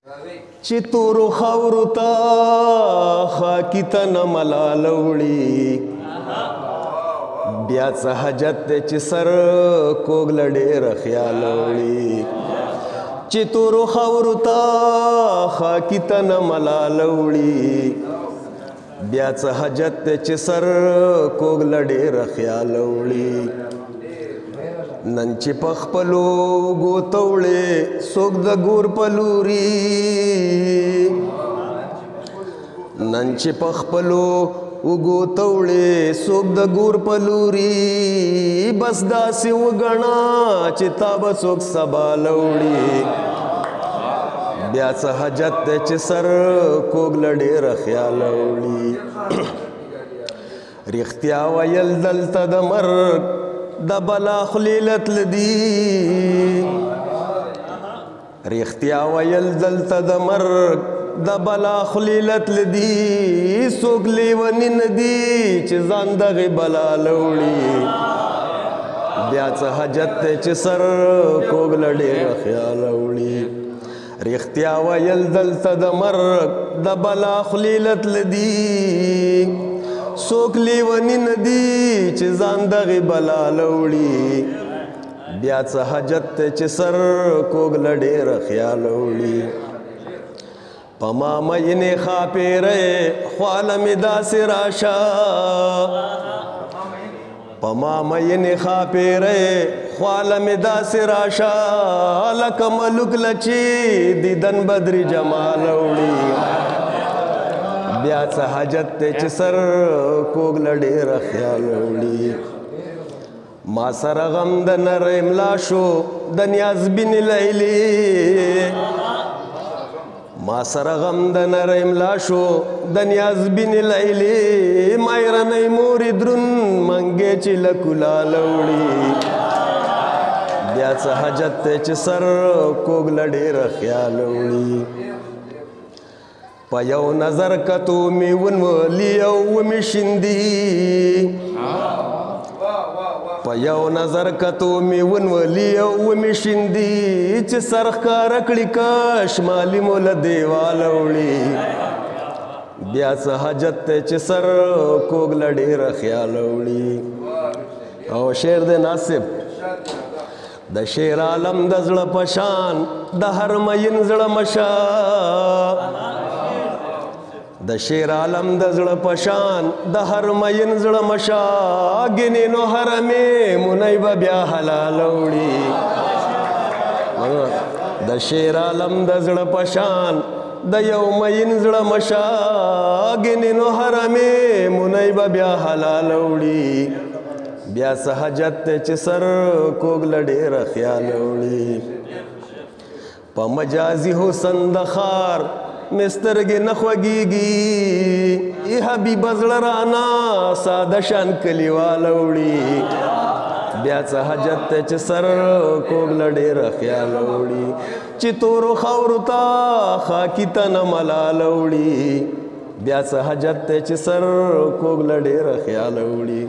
چې تورو خاورو ته خاکي ته نه ملاله وړي بیا څه حاجت دی چې سر کوږ له ډېره خیاله وړي چې تورو خاورو ته خاکي ته نه ملاله وړي بیا څه حاجت دی چې سر کوږ له ډېره خیاله وړي نن چې په خپلو اوږو ته وړې څوک د ګور په لوري نن چې په خپلو اوږو ته وړې څوک د ګور په لوري بس داسې وګڼه چې تا به څوک سباله وړي بیا څه حاجت دی چې سر کوږ له ډېره خیاله وړي رښتیا ویل دلته د مرګ د بلا خولې له تلدي رښتیا ویل دلته د مرګ د بلا خولې له تلدي څوک لیوني نه دي چې ځان دغې بلا له وړي بیا څه حاجت دی چې سر کوږ له ډېره خیاله وړي رښتیا ویل دلته د مرګ د بلا خولې له تلدي څوک لیوني نه دي چې ځان دغې بلا له وړي بیا څه حاجت دی چې سر کوږ له ډېره خیاله وړي په ما مینې ښاپېرۍ خواله مې داسې راشه په ما مینې ښاپېرۍ خواله مې داسې راشه لکه ملوک له چې دیدن بدري جماله وړي بیا څه حاجت دی چې سر کوږ له ډېره خیاله وړي ما سره غم د نری ملا شو د نیازبینې لیلې ما سره غم د نری ملا شو د نیازبینې لیلې مایرنۍ مورې درون منګې چې له کلاله وړي بیا څه حاجت دی چې سر کوږ له ډېره خیاله وړي په یو نظر کتو مې ونولي او ومې شیندي په یو نظر کتو مې ونولي او ومې شیندي چې سر ښکاره کړي کش مالي مو له دیواله وړي بیا څه حاجت دی چې سر کوږ له ډېره خیاله وړي او شعر دی ناصب د شعر عالم د زړه په شان د هر مین زړه مشه د شعر عالم د زړه په شان د هر مین زړه مشه ګنې نو حرمې مونی به بیا حلاله وړي د شعر عالم د زړه په شان د یو مین زړه مشه ګنې نو حرمې مونی به بیا حلاله وړي بیا څه حاجت دی چې سر کوږ له ډېره خیاله وړي په مجازي حسن د ښار مې سترګې نه خوږېږي ای حبیبه زړه رانه ساده شان کلیواله وړي بیا څه حاجت دی چې سر کوږ له ډېره خیاله وړي چې تورو خاورو ته خاکي ته نه ملاله وړي بیا څه حاجت دی چې سر کوږ له ډېره خیاله وړي